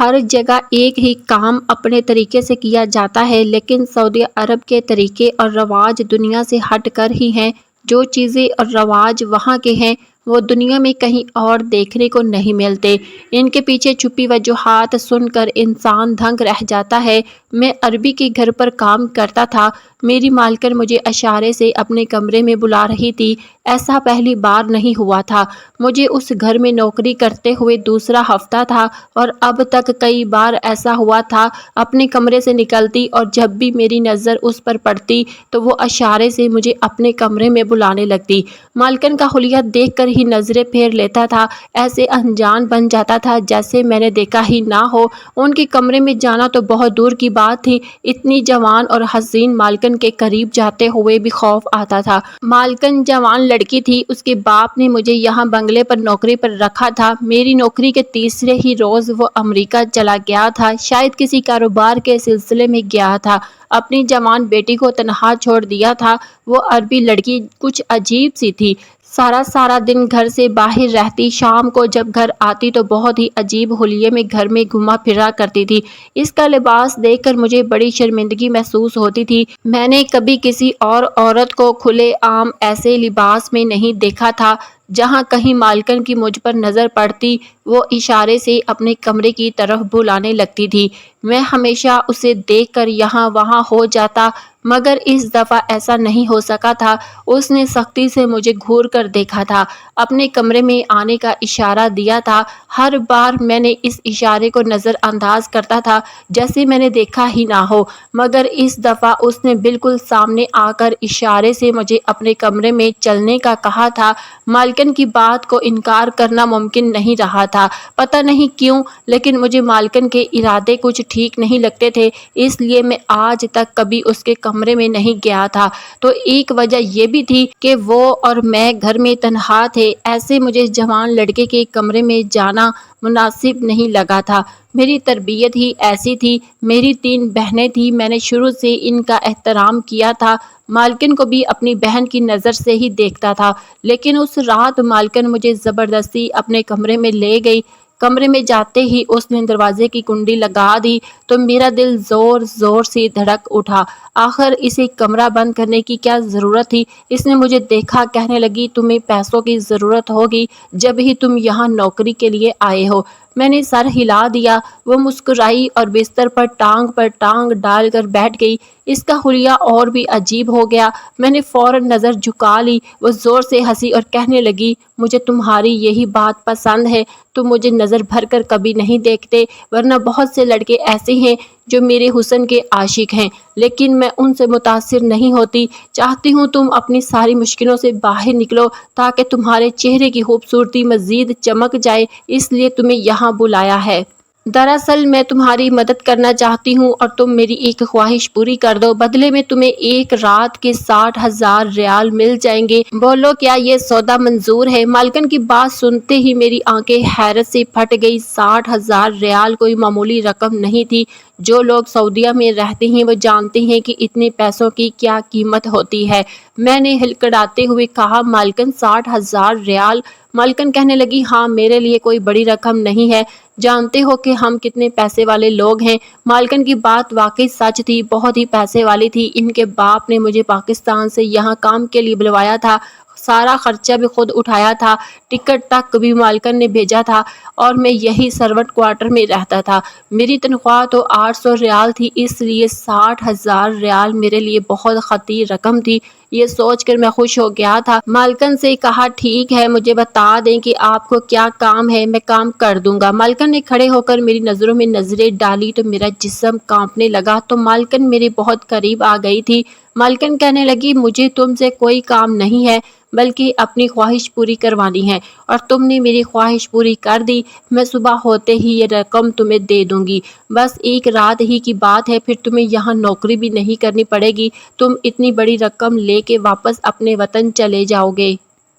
ہر جگہ ایک ہی کام اپنے طریقے سے کیا جاتا ہے، لیکن سعودی عرب کے طریقے اور رواج دنیا سے ہٹ کر ہی ہیں۔ جو چیزیں اور رواج وہاں کے ہیں وہ دنیا میں کہیں اور دیکھنے کو نہیں ملتے۔ ان کے پیچھے چھپی وجوہات سن کر انسان دنگ رہ جاتا ہے۔ میں عربی کے گھر پر کام کرتا تھا۔ میری مالکن مجھے اشارے سے اپنے کمرے میں بلا رہی تھی۔ ایسا پہلی بار نہیں ہوا تھا۔ مجھے اس گھر میں نوکری کرتے ہوئے دوسرا ہفتہ تھا اور اب تک کئی بار ایسا ہوا تھا۔ اپنے کمرے سے نکلتی اور جب بھی میری نظر اس پر پڑتی تو وہ اشارے سے مجھے اپنے کمرے میں بلانے لگتی۔ مالکن کا حلیہ دیکھ کر ہی نظریں پھیر لیتا تھا۔ ایسے انجان بن جاتا تھا جیسے میں نے دیکھا ہی نہ ہو۔ ان کے کمرے میں جانا تو بہت دور کی بات تھی۔ اتنی جوان اور حسین مالکن کے قریب جاتے ہوئے بھی خوف آتا تھا۔ مالکن جوان لڑکی تھی۔ اس کے باپ نے مجھے یہاں بنگلے پر نوکری پر رکھا تھا۔ میری نوکری کے تیسرے ہی روز وہ امریکہ چلا گیا تھا، شاید کسی کاروبار کے سلسلے میں گیا تھا۔ اپنی جوان بیٹی کو تنہا چھوڑ دیا تھا۔ وہ عربی لڑکی کچھ عجیب سی تھی۔ سارا دن گھر سے باہر رہتی، شام کو جب گھر آتی تو بہت ہی عجیب حلیے میں گھر میں گھوما پھرا کرتی تھی۔ اس کا لباس دیکھ کر مجھے بڑی شرمندگی محسوس ہوتی تھی۔ میں نے کبھی کسی اور عورت کو کھلے عام ایسے لباس میں نہیں دیکھا تھا۔ جہاں کہیں مالکن کی مجھ پر نظر پڑتی وہ اشارے سے اپنے کمرے کی طرف بلانے لگتی تھی۔ میں ہمیشہ اسے دیکھ کر یہاں وہاں ہو جاتا، مگر اس دفعہ ایسا نہیں ہو سکا تھا۔ اس نے سختی سے مجھے گھور کر دیکھا تھا، اپنے کمرے میں آنے کا اشارہ دیا تھا۔ ہر بار میں نے اس اشارے کو نظر انداز کرتا تھا جیسے میں نے دیکھا ہی نہ ہو، مگر اس دفعہ اس نے بالکل سامنے آ کر اشارے سے مجھے اپنے کمرے میں چلنے کا کہا تھا۔ مالکن کی بات کو انکار کرنا ممکن نہیں رہا تھا۔ پتہ نہیں کیوں، لیکن مجھے مالکن کے ارادے کچھ ٹھیک نہیں لگتے تھے، اس لیے میں آج تک کبھی اس کے کمرے میں نہیں گیا تھا۔ تو ایک وجہ یہ بھی تھی کہ وہ اور میں گھر میں تنہا تھے، ایسے مجھے جوان لڑکے کے کمرے میں جانا مناسب نہیں لگا تھا۔ میری تربیت ہی ایسی تھی۔ میری 3 بہنیں تھیں، میں نے شروع سے ان کا احترام کیا تھا۔ مالکن کو بھی اپنی بہن کی نظر سے ہی دیکھتا تھا، لیکن اس رات مالکن مجھے زبردستی اپنے کمرے میں لے گئی۔ کمرے میں جاتے ہی اس نے دروازے کی کنڈی لگا دی تو میرا دل زور زور سے دھڑک اٹھا۔ آخر اسے کمرہ بند کرنے کی کیا ضرورت تھی؟ اس نے مجھے دیکھا، کہنے لگی تمہیں پیسوں کی ضرورت ہوگی جب ہی تم یہاں نوکری کے لیے آئے ہو۔ میں نے سر ہلا دیا۔ وہ مسکرائی اور بستر پر ٹانگ ڈال کر بیٹھ گئی۔ اس کا حلیہ اور بھی عجیب ہو گیا۔ میں نے فوراً نظر جھکا لی۔ وہ زور سے ہنسی اور کہنے لگی مجھے تمہاری یہی بات پسند ہے، تم مجھے نظر بھر کر کبھی نہیں دیکھتے، ورنہ بہت سے لڑکے ایسے ہیں جو میرے حسن کے عاشق ہیں، لیکن میں ان سے متاثر نہیں ہوتی۔ چاہتی ہوں تم اپنی ساری مشکلوں سے باہر نکلو تاکہ تمہارے چہرے کی خوبصورتی مزید چمک جائے، اس لیے تمہیں یہاں بلایا ہے۔ دراصل میں تمہاری مدد کرنا چاہتی ہوں اور تم میری ایک خواہش پوری کر دو، بدلے میں تمہیں ایک رات کے 60,000 ریال مل جائیں گے۔ بولو کیا یہ سودا منظور ہے؟ مالکن کی بات سنتے ہی میری آنکھیں حیرت سے پھٹ گئی۔ 60,000 ریال کوئی معمولی رقم نہیں تھی۔ جو لوگ سعودیہ میں رہتے ہیں وہ جانتے ہیں کہ اتنے پیسوں کی کیا قیمت ہوتی ہے۔ میں نے ہلکڑاتے ہوئے کہا مالکن 60,000 ریال؟ مالکن کہنے لگی ہاں، میرے لیے کوئی بڑی رقم نہیں ہے، جانتے ہو کہ ہم کتنے پیسے والے لوگ ہیں۔ مالکن کی بات واقعی سچ تھی، بہت ہی پیسے والی تھی۔ ان کے باپ نے مجھے پاکستان سے یہاں کام کے لیے بلوایا تھا، سارا خرچہ بھی خود اٹھایا تھا، ٹکٹ تک بھی مالکن نے بھیجا تھا، اور میں یہی سرونٹ کوارٹر میں رہتا تھا۔ میری تنخواہ تو 800 ریال تھی، اس لیے 60,000 ریال میرے لیے بہت خطیر رقم تھی۔ یہ سوچ کر میں خوش ہو گیا تھا۔ مالکن سے کہا ٹھیک ہے، مجھے بتا دیں کہ آپ کو کیا کام ہے، میں کام کر دوں گا۔ مالکن نے کھڑے ہو کر میری نظروں میں نظریں ڈالی تو میرا جسم کانپنے لگا تو مالکن میرے بہت قریب آ گئی تھی۔ مالکن کہنے لگی مجھے تم سے کوئی کام نہیں ہے، بلکہ اپنی خواہش پوری کروانی ہے، اور تم نے میری خواہش پوری کر دی۔ میں صبح ہوتے ہی یہ رقم تمہیں دے دوں گی، بس ایک رات ہی کی بات ہے، پھر تمہیں یہاں نوکری بھی نہیں کرنی پڑے گی، تم اتنی بڑی رقم لے کے واپس اپنے وطن چلے جاؤ گے۔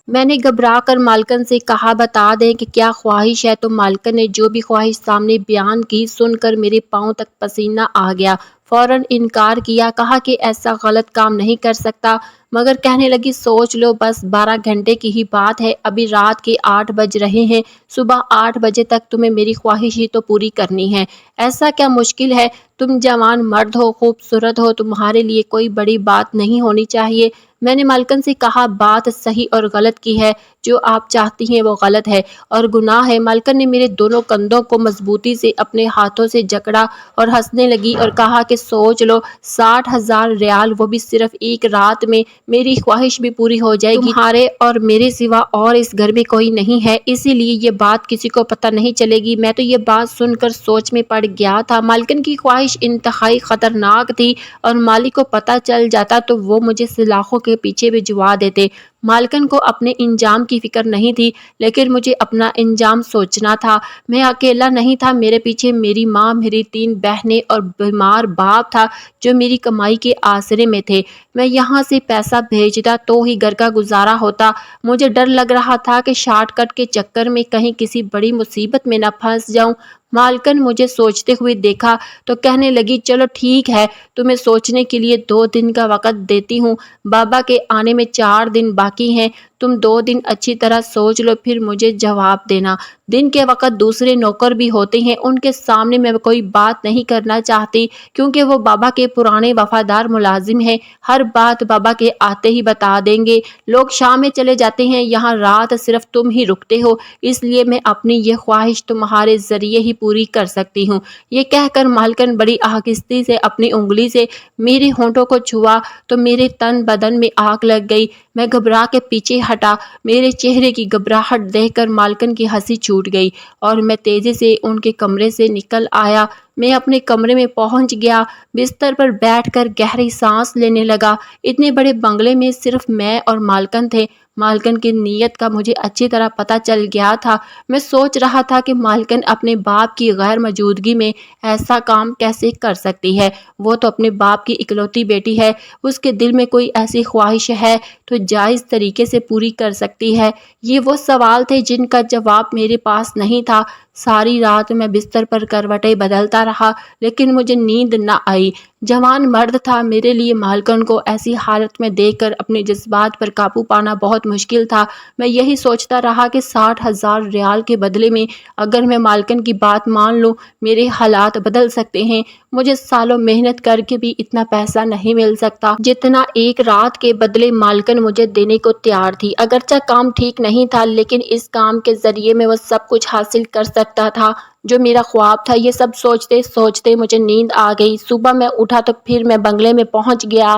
میں نے گھبرا کر مالکن سے کہا بتا دیں کہ کیا خواہش ہے، تو مالکن نے جو بھی خواہش سامنے بیان کی سن کر میرے پاؤں تک پسینہ آ گیا۔ فوراً انکار کیا، کہا کہ ایسا غلط کام نہیں کر سکتا، مگر کہنے لگی سوچ لو، بس 12 گھنٹے کی ہی بات ہے، ابھی رات کے 8 بج رہے ہیں، صبح 8 بجے تک تمہیں میری خواہش ہی تو پوری کرنی ہے۔ ایسا کیا مشکل ہے؟ تم جوان مرد ہو، خوبصورت ہو، تمہارے لیے کوئی بڑی بات نہیں ہونی چاہیے۔ میں نے مالکن سے کہا بات صحیح اور غلط کی ہے، جو آپ چاہتی ہیں وہ غلط ہے اور گناہ ہے۔ مالکن نے میرے دونوں کندھوں کو مضبوطی سے اپنے ہاتھوں سے جکڑا اور ہنسنے لگی اور کہا کہ سوچ لو، 60,000 ریال، وہ بھی صرف ایک رات میں، میری خواہش بھی پوری ہو جائے گی۔ تمہارے اور میرے سوا اور اس گھر میں کوئی نہیں ہے، اسی لیے یہ بات کسی کو پتہ نہیں چلے گی۔ میں تو یہ بات سن کر سوچ میں پڑ گیا تھا۔ مالکن کی خواہش انتہائی خطرناک تھی اور مالک کو پتہ چل جاتا تو وہ مجھے سلاخوں کے پیچھے بھجوا دیتے۔ مالکن کو اپنے انجام کی فکر نہیں تھی، لیکن مجھے اپنا انجام سوچنا تھا۔ میں اکیلا نہیں تھا، میرے پیچھے میری ماں، میری 3 بہنیں اور بیمار باپ تھا جو میری کمائی کے آسرے میں تھے۔ میں یہاں سے پیسہ بھیجتا تو ہی گھر کا گزارا ہوتا۔ مجھے ڈر لگ رہا تھا کہ شارٹ کٹ کے چکر میں کہیں کسی بڑی مصیبت میں نہ پھنس جاؤں۔ مالکن مجھے سوچتے ہوئے دیکھا تو کہنے لگی چلو ٹھیک ہے، تمہیں سوچنے کے لیے 2 دن کا وقت دیتی ہوں، بابا کے آنے میں 4 دن باقی ہیں، تم 2 دن اچھی طرح سوچ لو پھر مجھے جواب دینا۔ دن کے وقت دوسرے نوکر بھی ہوتے ہیں، ان کے سامنے میں کوئی بات نہیں کرنا چاہتی کیونکہ وہ بابا کے پرانے وفادار ملازم ہیں، ہر بات بابا کے آتے ہی بتا دیں گے۔ لوگ شام میں چلے جاتے ہیں، یہاں رات صرف تم ہی رکتے ہو، اس لیے میں اپنی یہ خواہش تمہارے ذریعے ہی پوری کر سکتی ہوں۔ یہ کہہ کر مالکن بڑی آہستگی سے اپنی انگلی سے میرے ہونٹوں کو چھوا تو میرے تن بدن میں آگ لگ گئی۔ میں گھبرا کے پیچھے ہٹا۔ میرے چہرے کی گھبراہٹ دیکھ کر مالکن کی ہنسی چھوٹ گئی اور میں تیزی سے ان کے کمرے سے نکل آیا۔ میں اپنے کمرے میں پہنچ گیا، بستر پر بیٹھ کر گہری سانس لینے لگا۔ اتنے بڑے بنگلے میں صرف میں اور مالکن تھے۔ مالکن کی نیت کا مجھے اچھی طرح پتہ چل گیا تھا۔ میں سوچ رہا تھا کہ مالکن اپنے باپ کی غیر موجودگی میں ایسا کام کیسے کر سکتی ہے؟ وہ تو اپنے باپ کی اکلوتی بیٹی ہے، اس کے دل میں کوئی ایسی خواہش ہے تو جائز طریقے سے پوری کر سکتی ہے۔ یہ وہ سوال تھے جن کا جواب میرے پاس نہیں تھا۔ ساری رات میں بستر پر کروٹیں بدلتا رہا لیکن مجھے نیند نہ آئی۔ جوان مرد تھا، میرے لیے مالکن کو ایسی حالت میں دیکھ کر اپنے جذبات پر قابو پانا بہت مشکل تھا۔ میں یہی سوچتا رہا کہ 60,000 ریال کے بدلے میں اگر میں مالکن کی بات مان لوں میرے حالات بدل سکتے ہیں۔ مجھے سالوں محنت کر کے بھی اتنا پیسہ نہیں مل سکتا جتنا ایک رات کے بدلے مالکن مجھے دینے کو تیار تھی۔ اگرچہ کام ٹھیک نہیں تھا لیکن اس کام کے ذریعے میں وہ سب کچھ حاصل کر سکتا تھا جو میرا خواب تھا۔ یہ سب سوچتے سوچتے مجھے نیند آ گئی۔ صبح میں اٹھا تو پھر میں بنگلے میں پہنچ گیا۔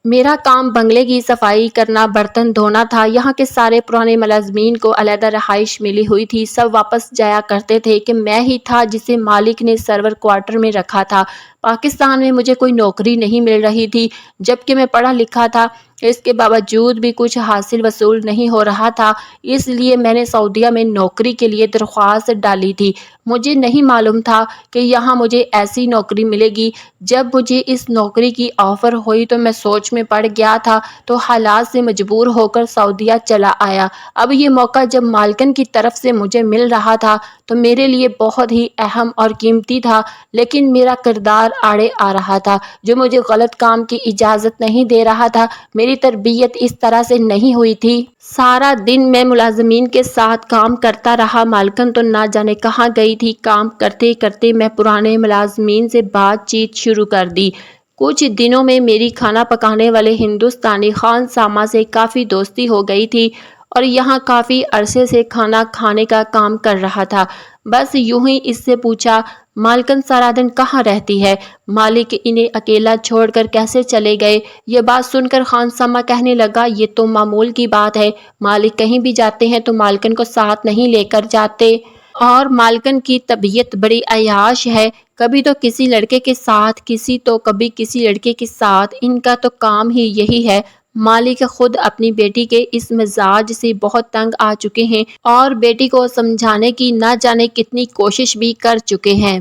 میرا کام بنگلے کی صفائی کرنا، برتن دھونا تھا۔ یہاں کے سارے پرانے ملازمین کو علیحدہ رہائش ملی ہوئی تھی، سب واپس جایا کرتے تھے کہ میں ہی تھا جسے مالک نے سرور کوارٹر میں رکھا تھا۔ پاکستان میں مجھے کوئی نوکری نہیں مل رہی تھی جبکہ میں پڑھا لکھا تھا، اس کے باوجود بھی کچھ حاصل وصول نہیں ہو رہا تھا، اس لیے میں نے سعودیہ میں نوکری کے لیے درخواست ڈالی تھی۔ مجھے نہیں معلوم تھا کہ یہاں مجھے ایسی نوکری ملے گی۔ جب مجھے اس نوکری کی آفر ہوئی تو میں سوچ میں پڑ گیا تھا تو حالات سے مجبور ہو کر سعودیہ چلا آیا۔ اب یہ موقع جب مالکن کی طرف سے مجھے مل رہا تھا تو میرے لیے بہت ہی اہم اور قیمتی تھا، لیکن میرا کردار آڑے آ رہا تھا جو مجھے غلط کام کی اجازت نہیں دے رہا تھا۔ میری تربیت اس طرح سے نہیں ہوئی تھی۔ سارا دن میں ملازمین کے ساتھ کام کرتا رہا، مالکن تو نہ جانے کہاں گئی تھی۔ کام کرتے کرتے میں پرانے ملازمین سے بات چیت شروع کر دی۔ کچھ دنوں میں میری کھانا پکانے والے ہندوستانی خان سامہ سے کافی دوستی ہو گئی تھی اور یہاں کافی عرصے سے کھانا کھانے کا کام کر رہا تھا۔ بس یوں ہی اس سے پوچھا مالکن سارا دن کہاں رہتی ہے؟ مالک انہیں اکیلا چھوڑ کر کیسے چلے گئے؟ یہ بات سن کر خان سامہ کہنے لگا یہ تو معمول کی بات ہے، مالک کہیں بھی جاتے ہیں تو مالکن کو ساتھ نہیں لے کر جاتے، اور مالکن کی طبیعت بڑی عیاش ہے، کبھی تو کسی لڑکے کے ساتھ، کبھی کسی لڑکے کے ساتھ، ان کا تو کام ہی یہی ہے۔ مالک خود اپنی بیٹی کے اس مزاج سے بہت تنگ آ چکے ہیں اور بیٹی کو سمجھانے کی نہ جانے کتنی کوشش بھی کر چکے ہیں،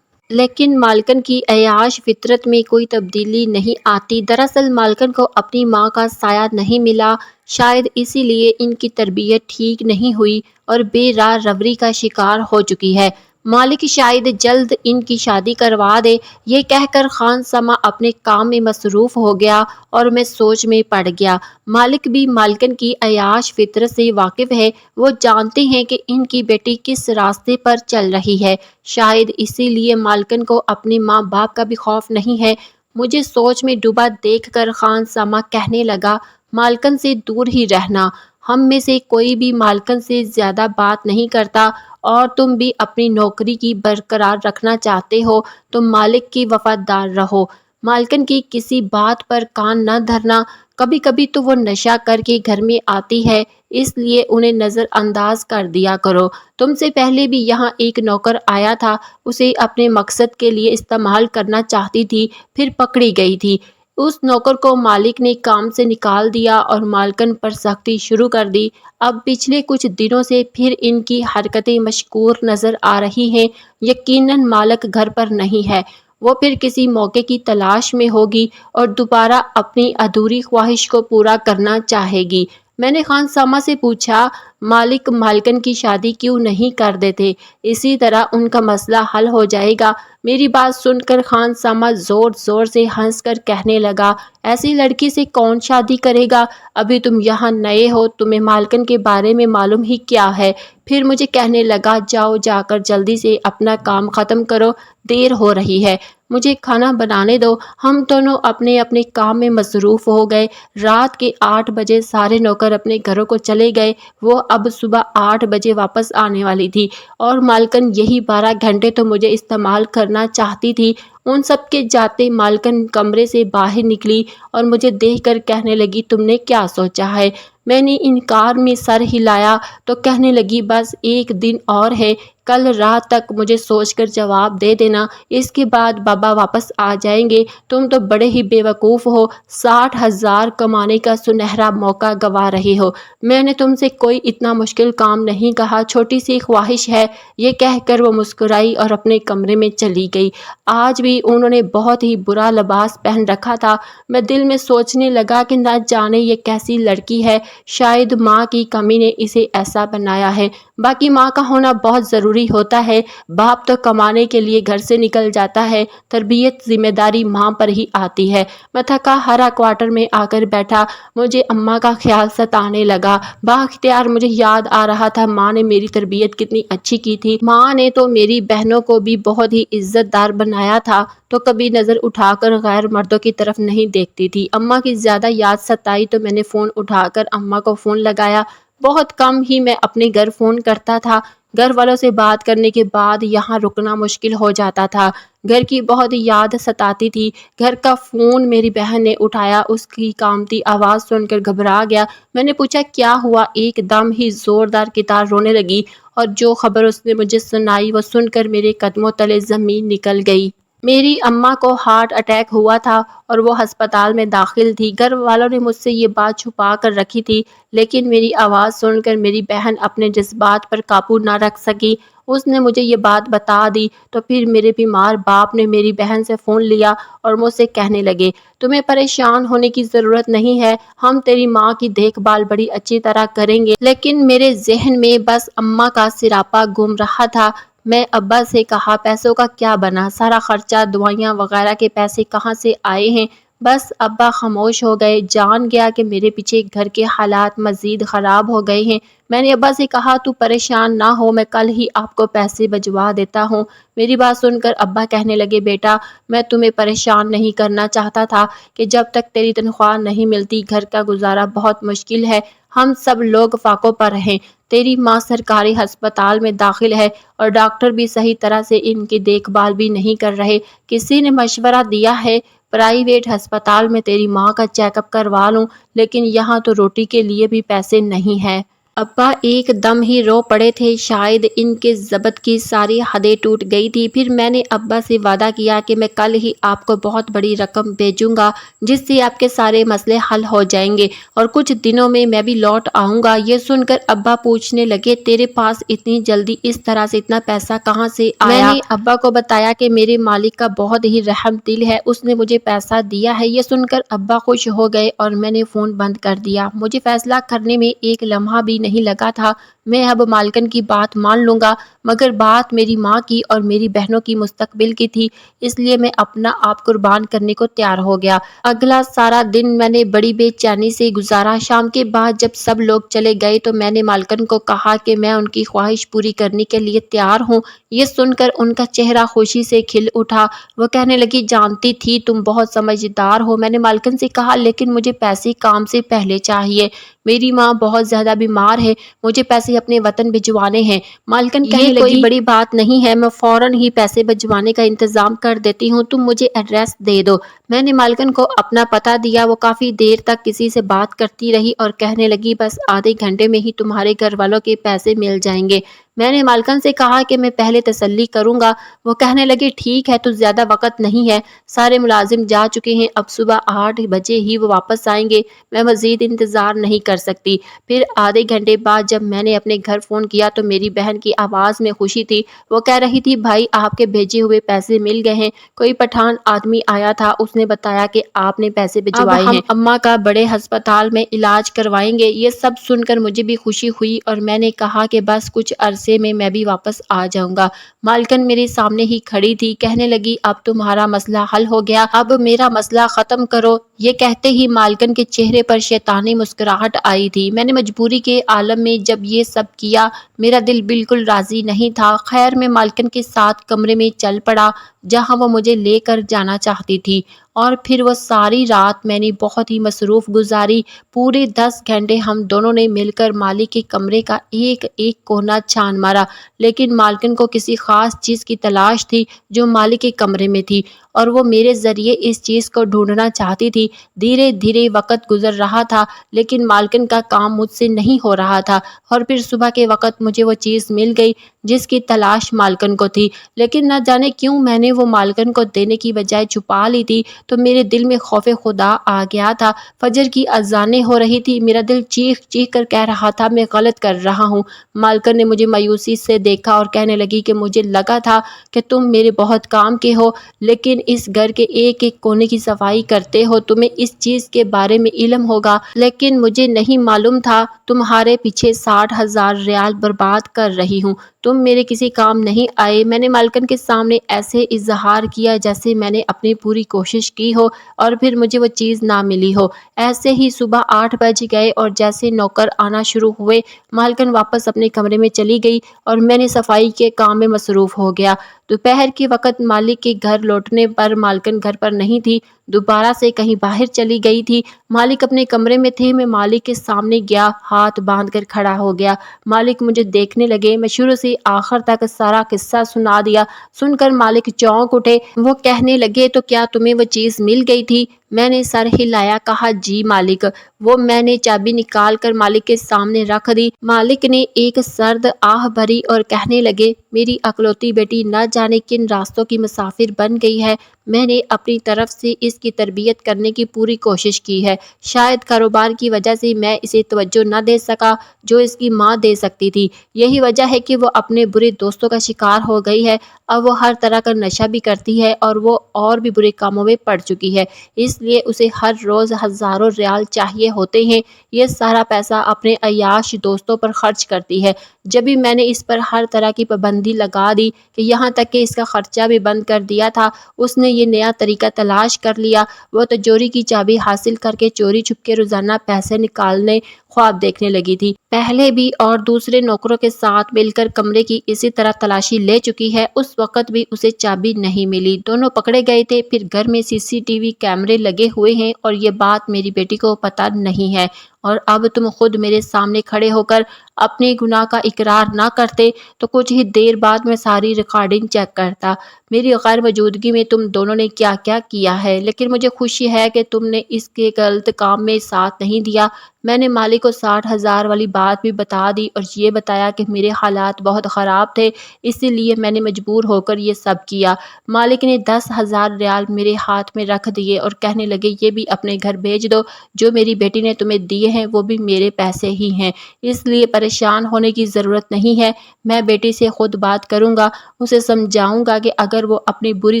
لیکن مالکن کی عیاش فطرت میں کوئی تبدیلی نہیں آتی۔ دراصل مالکن کو اپنی ماں کا سایہ نہیں ملا، شاید اسی لیے ان کی تربیت ٹھیک نہیں ہوئی اور بے راہ روی کا شکار ہو چکی ہے۔ مالک شاید جلد ان کی شادی کروا دے، یہ کہہ کر خان سما اپنے کام میں مصروف ہو گیا اور میں سوچ میں پڑ گیا۔ مالک بھی مالکن کی عیاش فطرت سے واقف ہے، وہ جانتے ہیں کہ ان کی بیٹی کس راستے پر چل رہی ہے، شاید اسی لیے مالکن کو اپنے ماں باپ کا بھی خوف نہیں ہے۔ مجھے سوچ میں ڈوبا دیکھ کر خان سما کہنے لگا، مالکن سے دور ہی رہنا، ہم میں سے کوئی بھی مالکن سے زیادہ بات نہیں کرتا، اور تم بھی اپنی نوکری کی برقرار رکھنا چاہتے ہو تو مالک کی وفادار رہو، مالکن کی کسی بات پر کان نہ دھرنا، کبھی کبھی تو وہ نشہ کر کے گھر میں آتی ہے، اس لیے انہیں نظر انداز کر دیا کرو۔ تم سے پہلے بھی یہاں ایک نوکر آیا تھا، اسے اپنے مقصد کے لیے استعمال کرنا چاہتی تھی، پھر پکڑی گئی تھی، اس نوکر کو مالک نے کام سے نکال دیا اور مالکن پر سختی شروع کر دی۔ اب پچھلے کچھ دنوں سے پھر ان کی حرکتیں مشکور نظر آ رہی ہیں، یقیناً مالک گھر پر نہیں ہے، وہ پھر کسی موقع کی تلاش میں ہوگی اور دوبارہ اپنی ادھوری خواہش کو پورا کرنا چاہے گی۔ میں نے خان سما سے پوچھا، مالک مالکن کی شادی کیوں نہیں کر دیتے، اسی طرح ان کا مسئلہ حل ہو جائے گا۔ میری بات سن کر خان سما زور زور سے ہنس کر کہنے لگا، ایسی لڑکی سے کون شادی کرے گا، ابھی تم یہاں نئے ہو، تمہیں مالکن کے بارے میں معلوم ہی کیا ہے۔ پھر مجھے کہنے لگا، جاؤ جا کر جلدی سے اپنا کام ختم کرو، دیر ہو رہی ہے، مجھے کھانا بنانے دو۔ ہم دونوں اپنے اپنے کام میں مصروف ہو گئے۔ رات کے 8 بجے سارے نوکر اپنے گھروں کو چلے گئے، وہ اب صبح 8 بجے واپس آنے والی تھی، اور مالکن یہی 12 گھنٹے تو مجھے استعمال کرنا چاہتی تھی۔ ان سب کے جاتے مالکن کمرے سے باہر نکلی اور مجھے دیکھ کر کہنے لگی، تم نے کیا سوچا ہے؟ میں نے انکار میں سر ہلایا تو کہنے لگی، بس ایک دن اور ہے، کل رات تک مجھے سوچ کر جواب دے دینا، اس کے بعد بابا واپس آ جائیں گے۔ تم تو بڑے ہی بے وقوف ہو، 60,000 کمانے کا سنہرا موقع گوا رہے ہو، میں نے تم سے کوئی اتنا مشکل کام نہیں کہا، چھوٹی سی خواہش ہے۔ یہ کہہ کر وہ مسکرائی اور اپنے کمرے میں چلی گئی۔ آج بھی انہوں نے بہت ہی برا لباس پہن رکھا تھا۔ میں دل میں سوچنے لگا کہ نہ جانے یہ کیسی لڑکی ہے، شاید ماں کی کمی نے اسے ایسا بنایا ہے، باقی ماں کا ہونا بہت ضروری ہوتا ہے، باپ تو کمانے کے لیے گھر سے نکل جاتا ہے، تربیت ذمہ داری ماں پر ہی آتی ہے۔ میں تھکا ہرا کوارٹر میں آ کر بیٹھا، مجھے اماں کا خیال ستانے لگا، بااختیار مجھے یاد آ رہا تھا ماں نے میری تربیت کتنی اچھی کی تھی، ماں نے تو میری بہنوں کو بھی بہت ہی عزت دار بنایا تھا، تو کبھی نظر اٹھا کر غیر مردوں کی طرف نہیں دیکھتی تھی۔ اماں کی زیادہ یاد ستائی تو میں نے فون اٹھا کر اماں کو فون لگایا، بہت کم ہی میں اپنے گھر فون کرتا تھا، گھر والوں سے بات کرنے کے بعد یہاں رکنا مشکل ہو جاتا تھا، گھر کی بہت یاد ستاتی تھی۔ گھر کا فون میری بہن نے اٹھایا، اس کی کانپتی آواز سن کر گھبرا گیا۔ میں نے پوچھا کیا ہوا، ایک دم ہی زوردار کی طرح رونے لگی، اور جو خبر اس نے مجھے سنائی وہ سن کر میرے قدموں تلے زمین نکل گئی۔ میری اماں کو ہارٹ اٹیک ہوا تھا اور وہ ہسپتال میں داخل تھی، گھر والوں نے مجھ سے یہ بات چھپا کر رکھی تھی، لیکن میری آواز سن کر میری بہن اپنے جذبات پر قابو نہ رکھ سکی، اس نے مجھے یہ بات بتا دی، تو پھر میرے بیمار باپ نے میری بہن سے فون لیا اور مجھ سے کہنے لگے، تمہیں پریشان ہونے کی ضرورت نہیں ہے، ہم تیری ماں کی دیکھ بھال بڑی اچھی طرح کریں گے۔ لیکن میرے ذہن میں بس اماں کا سراپا گھوم رہا تھا۔ میں ابا سے کہا، پیسوں کا کیا بنا، سارا خرچہ دوائیاں وغیرہ کے پیسے کہاں سے آئے ہیں؟ بس ابا خاموش ہو گئے، جان گیا کہ میرے پیچھے گھر کے حالات مزید خراب ہو گئے ہیں۔ میں نے ابا سے کہا، تو پریشان نہ ہو، میں کل ہی آپ کو پیسے بھجوا دیتا ہوں۔ میری بات سن کر ابا کہنے لگے، بیٹا میں تمہیں پریشان نہیں کرنا چاہتا تھا کہ جب تک تیری تنخواہ نہیں ملتی گھر کا گزارا بہت مشکل ہے، ہم سب لوگ فاقوں پر ہیں، تیری ماں سرکاری ہسپتال میں داخل ہے اور ڈاکٹر بھی صحیح طرح سے ان کی دیکھ بھال بھی نہیں کر رہے، کسی نے مشورہ دیا ہے پرائیویٹ ہسپتال میں تیری ماں کا چیک اپ کروا لوں، لیکن یہاں تو روٹی کے لیے بھی پیسے نہیں ہیں۔ ابا ایک دم ہی رو پڑے تھے، شاید ان کے ضبط کی ساری حدیں ٹوٹ گئی تھی۔ پھر میں نے ابا سے وعدہ کیا کہ میں کل ہی آپ کو بہت بڑی رقم بھیجوں گا جس سے آپ کے سارے مسئلے حل ہو جائیں گے اور کچھ دنوں میں بھی لوٹ آؤں گا۔ یہ سن کر ابا پوچھنے لگے، تیرے پاس اتنی جلدی اس طرح سے اتنا پیسہ کہاں سے آیا؟ میں نے ابا کو بتایا کہ میرے مالک کا بہت ہی رحم دل ہے، اس نے مجھے پیسہ دیا ہے۔ یہ سن کر ابا خوش ہو گئے اور میں نے فون بند کر دیا۔ مجھے فیصلہ کرنے میں ایک لمحہ بھی نہیں لگا تھا۔ میں اب مالکن کی بات مان لوں گا، مگر بات میری ماں کی اور میری بہنوں کی مستقبل کی تھی، اس لیے میں اپنا آپ قربان کرنے کو تیار ہو گیا۔ اگلا سارا دن میں نے بڑی بے چینی سے گزارا۔ شام کے بعد جب سب لوگ چلے گئے تو میں نے مالکن کو کہا کہ میں ان کی خواہش پوری کرنے کے لیے تیار ہوں۔ یہ سن کر ان کا چہرہ خوشی سے کھل اٹھا۔ وہ کہنے لگی، جانتی تھی تم بہت سمجھدار ہو۔ میں نے مالکن سے کہا، لیکن مجھے پیسے کام سے پہلے چاہیے، میری ماں بہت زیادہ بیمار ہے، مجھے پیسے اپنے وطن بھجوانے ہیں۔ مالکن کہنے لگی، یہ کوئی بڑی بات نہیں ہے، میں فوراً ہی پیسے بھجوانے کا انتظام کر دیتی ہوں، تم مجھے ایڈریس دے دو۔ میں نے مالکن کو اپنا پتہ دیا۔ وہ کافی دیر تک کسی سے بات کرتی رہی اور کہنے لگی، بس آدھے گھنٹے میں ہی تمہارے گھر والوں کے پیسے مل جائیں گے۔ میں نے مالکن سے کہا کہ میں پہلے تسلی کروں گا۔ وہ کہنے لگی، ٹھیک ہے، تو زیادہ وقت نہیں ہے، سارے ملازم جا چکے ہیں، اب صبح 8 بجے ہی وہ واپس آئیں گے، میں مزید انتظار نہیں کر سکتی۔ پھر آدھے گھنٹے بعد جب میں نے اپنے گھر فون کیا تو میری بہن کی آواز میں خوشی تھی۔ وہ کہہ رہی تھی، بھائی آپ کے بھیجے ہوئے پیسے مل گئے ہیں، کوئی پٹھان آدمی آیا تھا، اس نے بتایا کہ آپ نے پیسے بھجوائے ہیں، اب ہم اماں کا بڑے ہسپتال میں علاج کروائیں گے۔ یہ سب سن کر مجھے بھی خوشی ہوئی اور میں نے کہا کہ بس کچھ عرصے میں بھی واپس آ جاؤں گا۔ مالکن میرے سامنے ہی کھڑی تھی، کہنے لگی، اب تمہارا مسئلہ حل ہو گیا، اب میرا مسئلہ ختم کرو۔ یہ کہتے ہی مالکن کے چہرے پر شیطانی مسکراہٹ آئی تھی۔ میں نے مجبوری کے عالم میں جب یہ سب کیا، میرا دل بالکل راضی نہیں تھا۔ خیر میں مالکن کے ساتھ کمرے میں چل پڑا جہاں وہ مجھے لے کر جانا چاہتی تھی، اور پھر وہ ساری رات میں نے بہت ہی مصروف گزاری۔ پورے 10 گھنٹے ہم دونوں نے مل کر مالک کے کمرے کا ایک ایک کونا چھان مارا، لیکن مالکن کو کسی خاص چیز کی تلاش تھی جو مالک کے کمرے میں تھی، اور وہ میرے ذریعے اس چیز کو ڈھونڈنا چاہتی تھی۔ دھیرے دھیرے وقت گزر رہا تھا، لیکن مالکن کا کام مجھ سے نہیں ہو رہا تھا، اور پھر صبح کے وقت مجھے وہ چیز مل گئی جس کی تلاش مالکن کو تھی، لیکن نہ جانے کیوں میں نے وہ مالکن کو دینے کی بجائے چھپا لی تھی، تو میرے دل میں خوف خدا آ گیا تھا۔ فجر کی اذانیں ہو رہی تھی، میرا دل چیخ چیخ کر کہہ رہا تھا، میں غلط کر رہا ہوں۔ مالکن نے مجھے مایوسی سے دیکھا اور کہنے لگی کہ مجھے لگا تھا کہ تم میرے بہت کام کے ہو، لیکن اس گھر کے ایک ایک کونے کی صفائی کرتے ہو، تمہیں اس چیز کے بارے میں علم ہوگا، لیکن مجھے نہیں معلوم تھا تمہارے پیچھے 60,000 ریال برباد کر رہی ہوں، تم میرے کسی کام نہیں آئے۔ میں نے مالکن کے سامنے ایسے اظہار کیا جیسے میں نے اپنی پوری کوشش کی ہو اور پھر مجھے وہ چیز نہ ملی ہو۔ ایسے ہی صبح 8 بج گئے اور جیسے نوکر آنا شروع ہوئے، مالکن واپس اپنے کمرے میں چلی گئی اور میں نے صفائی کے کام میں مصروف ہو گیا۔ دوپہر کے وقت مالک کے گھر لوٹنے پر مالکن گھر پر نہیں تھی، دوبارہ سے کہیں باہر چلی گئی تھی۔ مالک اپنے کمرے میں تھے۔ میں مالک کے سامنے گیا، ہاتھ باندھ کر کھڑا ہو گیا۔ مالک مجھے دیکھنے لگے۔ میں شروع سے آخر تک سارا قصہ سنا دیا۔ سن کر مالک چونک اٹھے۔ وہ کہنے لگے، تو کیا تمہیں وہ چیز مل گئی تھی؟ میں نے سر ہلایا، کہا، جی مالک۔ وہ میں نے چابی نکال کر مالک کے سامنے رکھ دی۔ مالک نے ایک سرد آہ بھری اور کہنے لگے، میری اکلوتی بیٹی نہ جانے کن راستوں کی مسافر بن گئی ہے، میں نے اپنی طرف سے اس کی تربیت کرنے کی پوری کوشش کی ہے، شاید کاروبار کی وجہ سے میں اسے توجہ نہ دے سکا جو اس کی ماں دے سکتی تھی، یہی وجہ ہے کہ وہ اپنے برے دوستوں کا شکار ہو گئی ہے، اب وہ ہر طرح کا نشہ بھی کرتی ہے اور وہ اور بھی برے کاموں میں پڑ چکی ہے، اس لیے اسے ہر روز ہزاروں ریال چاہیے ہوتے ہیں، یہ سارا پیسہ اپنے عیاش دوستوں پر خرچ کرتی ہے۔ جب بھی میں نے اس پر ہر طرح کی پابندی لگا دی کہ یہاں تک کہ اس کا خرچہ بھی بند کر دیا تھا، اس نے یہ نیا طریقہ تلاش کر لیا، وہ تجوری کی چابی حاصل کر کے چوری چھپ کے روزانہ پیسے نکالنے خواب دیکھنے لگی تھی۔ پہلے بھی اور دوسرے نوکروں کے ساتھ مل کر کمرے کی اسی طرح تلاشی لے چکی ہے، اس وقت بھی اسے چابی نہیں ملی، دونوں پکڑے گئے تھے۔ پھر گھر میں CCTV کیمرے لگے ہوئے ہیں اور یہ بات میری بیٹی کو پتہ نہیں ہے، اور اب تم خود میرے سامنے کھڑے ہو کر اپنے گناہ کا اقرار نہ کرتے تو کچھ ہی دیر بعد میں ساری ریکارڈنگ چیک کرتا، میری غیر موجودگی میں تم دونوں نے کیا کیا کیا ہے، لیکن مجھے خوشی ہے کہ تم نے اس کے غلط کام میں ساتھ نہیں دیا۔ میں نے مالک کو 60,000 والی بات بھی بتا دی اور یہ بتایا کہ میرے حالات بہت خراب تھے، اسی لیے میں نے مجبور ہو کر یہ سب کیا۔ مالک نے 10,000 ریال میرے ہاتھ میں رکھ دیے اور کہنے لگے یہ بھی اپنے گھر بھیج دو، جو میری بیٹی نے تمہیں دیے ہیں وہ بھی میرے پیسے ہی ہیں، اس لیے پریشان ہونے کی ضرورت نہیں ہے۔ میں بیٹی سے خود بات کروں گا، اسے سمجھاؤں گا کہ اگر وہ اپنی بری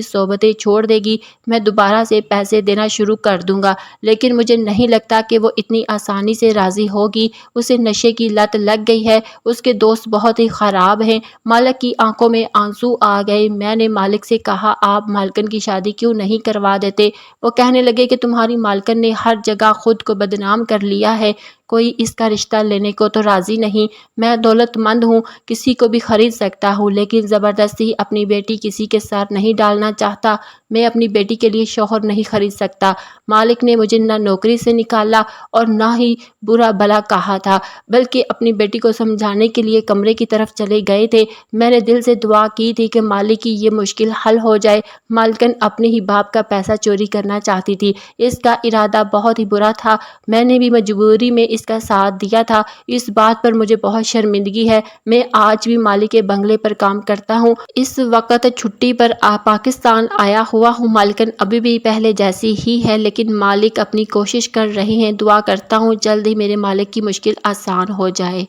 صحبتیں چھوڑ دے گی میں دوبارہ سے پیسے دینا شروع کر دوں گا، لیکن مجھے نہیں لگتا کہ وہ اتنی آسانی سے راضی ہوگی۔ اسے نشے کی لت لگ گئی ہے، اس کے دوست بہت ہی خراب ہیں۔ مالک کی آنکھوں میں آنسو آ گئے۔ میں نے مالک سے کہا آپ مالکن کی شادی کیوں نہیں کروا دیتے؟ وہ کہنے لگے کہ تمہاری مالکن نے ہر جگہ خود کو بدنام کر لیا ہے، کوئی اس کا رشتہ لینے کو تو راضی نہیں۔ میں دولت مند ہوں، کسی کو بھی خرید سکتا ہوں، لیکن زبردستی اپنی بیٹی کسی کے ساتھ نہیں ڈالنا چاہتا۔ میں اپنی بیٹی کے لیے شوہر نہیں خرید سکتا۔ مالک نے مجھے نہ نوکری سے نکالا اور نہ ہی برا بھلا کہا تھا، بلکہ اپنی بیٹی کو سمجھانے کے لیے کمرے کی طرف چلے گئے تھے۔ میں نے دل سے دعا کی تھی کہ مالک کی یہ مشکل حل ہو جائے۔ مالکن اپنے ہی باپ کا پیسہ چوری کرنا چاہتی تھی، اس کا ارادہ بہت ہی برا تھا، میں نے بھی مجبوری میں اس کا ساتھ دیا تھا۔ اس بات پر مجھے بہت شرمندگی ہے۔ میں آج بھی مالک کے بنگلے پر کام کرتا ہوں، اس وقت چھٹی پر پاکستان آیا ہوا ہوں۔ مالکن ابھی بھی پہلے جیسی ہی ہے، لیکن مالک اپنی کوشش کر رہے ہیں۔ دعا کرتا ہوں جلد ہی میرے مالک کی مشکل آسان ہو جائے۔